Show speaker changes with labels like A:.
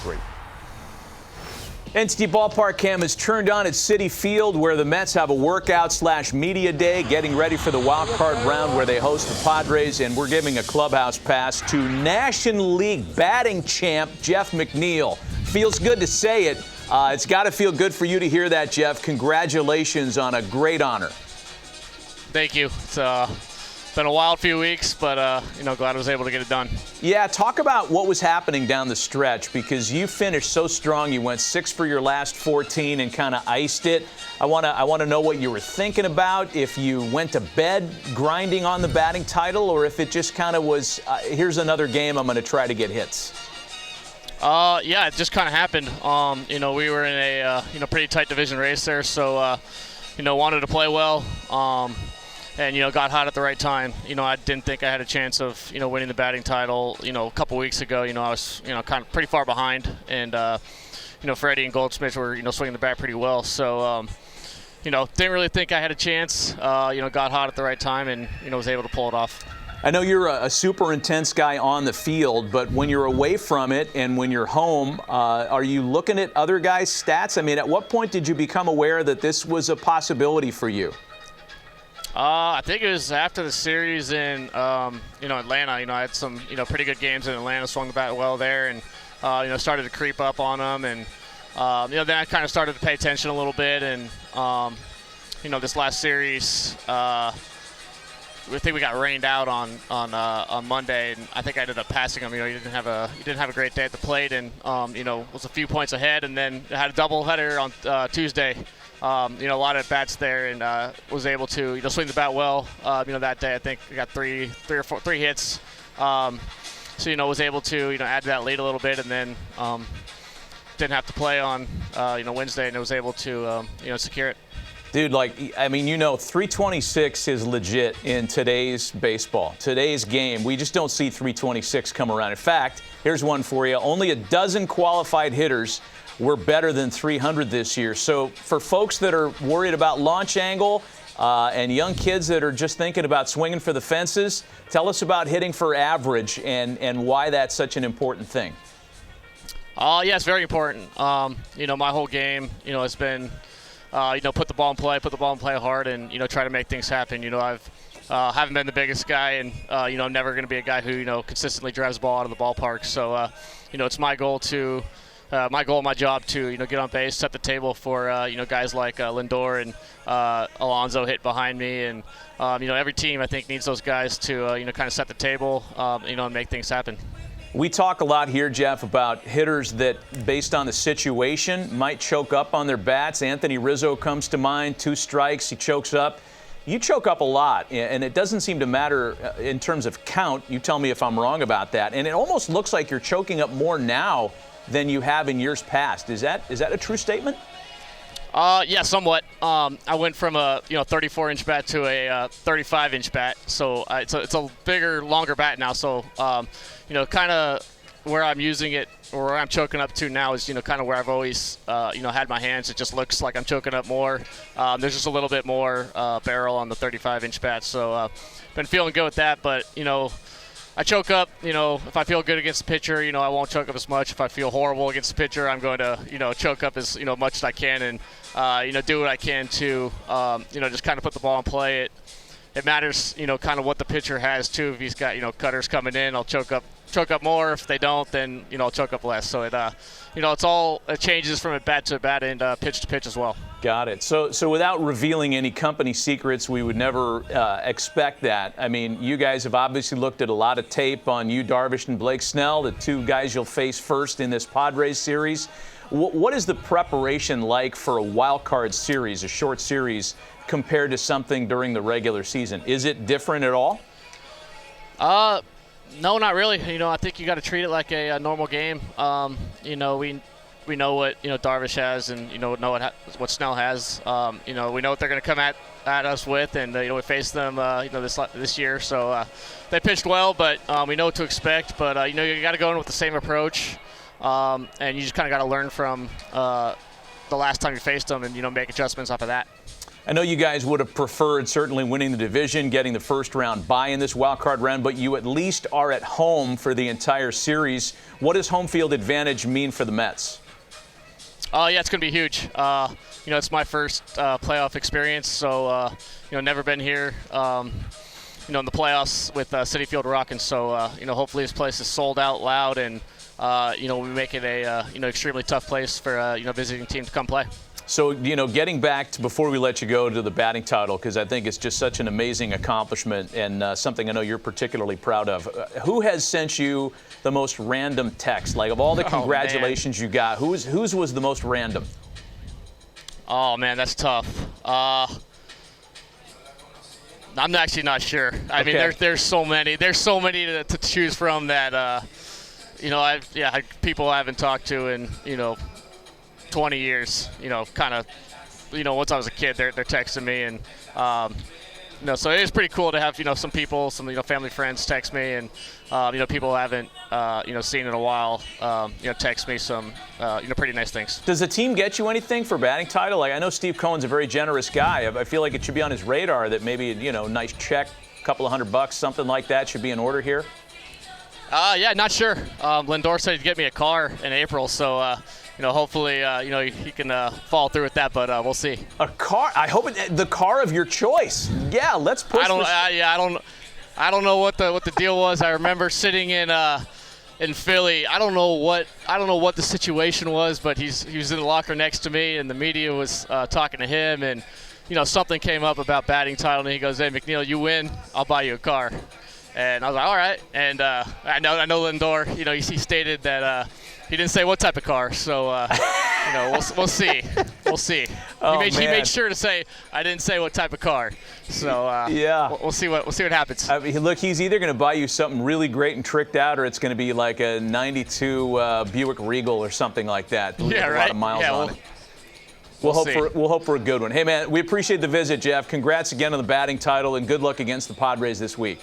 A: 3. NCT Ballpark Cam is turned on at Citi Field, where the Mets have a workout/media day, getting ready for the wild card round where they host the Padres, and we're giving a clubhouse pass to National League batting champ Jeff McNeil. Feels good to say it. It's got to feel good for you to hear that, Jeff. Congratulations on a great honor.
B: Thank you. It's been a wild few weeks, but glad I was able to get it done.
A: Yeah, talk about what was happening down the stretch, because you finished so strong. You went 6 for your last 14 and kind of iced it. I want to know what you were thinking about, if you went to bed grinding on the batting title, or if it just kind of was, here's another game, I'm going to try to get hits.
B: Yeah, it just kind of happened. We were in a pretty tight division race there, so wanted to play well. And got hot at the right time. I didn't think I had a chance of winning the batting title. A couple weeks ago, I was kind of pretty far behind, and Freddie and Goldschmidt were swinging the bat pretty well. So didn't really think I had a chance. Got hot at the right time, and was able to pull it off.
A: I know you're a super intense guy on the field, but when you're away from it and when you're home, are you looking at other guys' stats? I mean, at what point did you become aware that this was a possibility for you?
B: I think it was after the series in, Atlanta. I had some, pretty good games in Atlanta, swung the bat well there, and, started to creep up on them. And, then I kind of started to pay attention a little bit. And, this last series, I think we got rained out on Monday, and I think I ended up passing him. He didn't have a great day at the plate, and, was a few points ahead, and then had a doubleheader on Tuesday. A lot of bats there, and was able to swing the bat well. That day I think I got three hits. Was able to add to that lead a little bit, and then didn't have to play on Wednesday, and was able to secure it.
A: Dude, 326 is legit in today's baseball, today's game. We just don't see 326 come around. In fact, here's one for you. Only a dozen qualified hitters were better than 300 this year. So for folks that are worried about launch angle and young kids that are just thinking about swinging for the fences, tell us about hitting for average and why that's such an important thing.
B: Yeah, it's very important. My whole game, has been, put the ball in play hard, and, try to make things happen. I've haven't been the biggest guy, and, I'm never going to be a guy who, consistently drives the ball out of the ballpark. So, it's my goal, my job to get on base, set the table for guys like Lindor and Alonso hit behind me, and every team I think needs those guys to kind of set the table, and make things happen.
A: We talk a lot here, Jeff, about hitters that, based on the situation, might choke up on their bats. Anthony Rizzo comes to mind. 2 strikes, he chokes up. You choke up a lot, and it doesn't seem to matter in terms of count. You tell me if I'm wrong about that. And it almost looks like you're choking up more now than you have in years past. Is that a true statement?
B: Yeah, somewhat. I went from a 34-inch bat to a 35-inch bat, so it's a bigger, longer bat now. So kind of where I'm using it, or where I'm choking up to now, is kind of where I've always had my hands. It just looks like I'm choking up more. There's just a little bit more barrel on the 35-inch bat, so been feeling good with that. But I choke up, if I feel good against the pitcher, I won't choke up as much. If I feel horrible against the pitcher, I'm going to, choke up as, much as I can, and, do what I can to, just kind of put the ball in play. It matters, kind of what the pitcher has too. If he's got, cutters coming in, I'll choke up more. If they don't, then, I'll choke up less. So it changes from at bat to bat and pitch to pitch as well.
A: Got it. So without revealing any company secrets, we would never expect that. I mean, you guys have obviously looked at a lot of tape on Yu Darvish and Blake Snell, the 2 guys you'll face first in this Padres series. What is the preparation like for a wild card series, a short series, compared to something during the regular season? Is it different at all?
B: No, not really. I think you got to treat it like a normal game. We know what Darvish has, and know what Snell has. We know what they're going to come at us with, and we faced them this year. So they pitched well, but we know what to expect. But you got to go in with the same approach, and you just kind of got to learn from the last time you faced them, and make adjustments off of that.
A: I know you guys would have preferred certainly winning the division, getting the first round bye in this wild card round, but you at least are at home for the entire series. What does home field advantage mean for the Mets?
B: Yeah, it's going to be huge. It's my first playoff experience, so never been here. In the playoffs with Citi Field Rockin', so hopefully this place is sold out loud, and we make it a extremely tough place for a visiting team to come play.
A: So, getting back to, before we let you go, to the batting title, because I think it's just such an amazing accomplishment and something I know you're particularly proud of. Who has sent you the most random text? Like, of all the congratulations you got, whose was the most random?
B: Oh, man, that's tough. I'm actually not sure. I mean, there's so many. There's so many to choose from that, people I haven't talked to in, 20 years, kind of, once I was a kid, they're texting me, and, so it is pretty cool to have, some people, some, family friends text me, and, people I haven't, seen in a while, text me some, pretty nice things.
A: Does the team get you anything for batting title? Like, I know Steve Cohen's a very generous guy. I feel like it should be on his radar that maybe, nice check, a couple of $100, something like that should be in order here.
B: Yeah, not sure. Lindor said he'd get me a car in April, so, hopefully, he can follow through with that, but we'll see.
A: A car? I hope the car of your choice. Yeah, let's push.
B: I don't know what the deal was. I remember sitting in Philly. I don't know what the situation was, but he was in the locker next to me, and the media was talking to him, and something came up about batting title, and he goes, "Hey, McNeil, you win, I'll buy you a car." And I was like, all right. And I know Lindor, he stated that he didn't say what type of car. So, we'll see. We'll see. He made sure to say I didn't say what type of car. So,
A: yeah,
B: we'll see what happens.
A: I mean, look, he's either going to buy you something really great and tricked out, or it's going to be like a '92 Buick Regal or something like that.
B: Yeah, right.
A: A lot of miles on it. We'll hope for a good one. Hey, man, we appreciate the visit, Jeff. Congrats again on the batting title, and good luck against the Padres this week.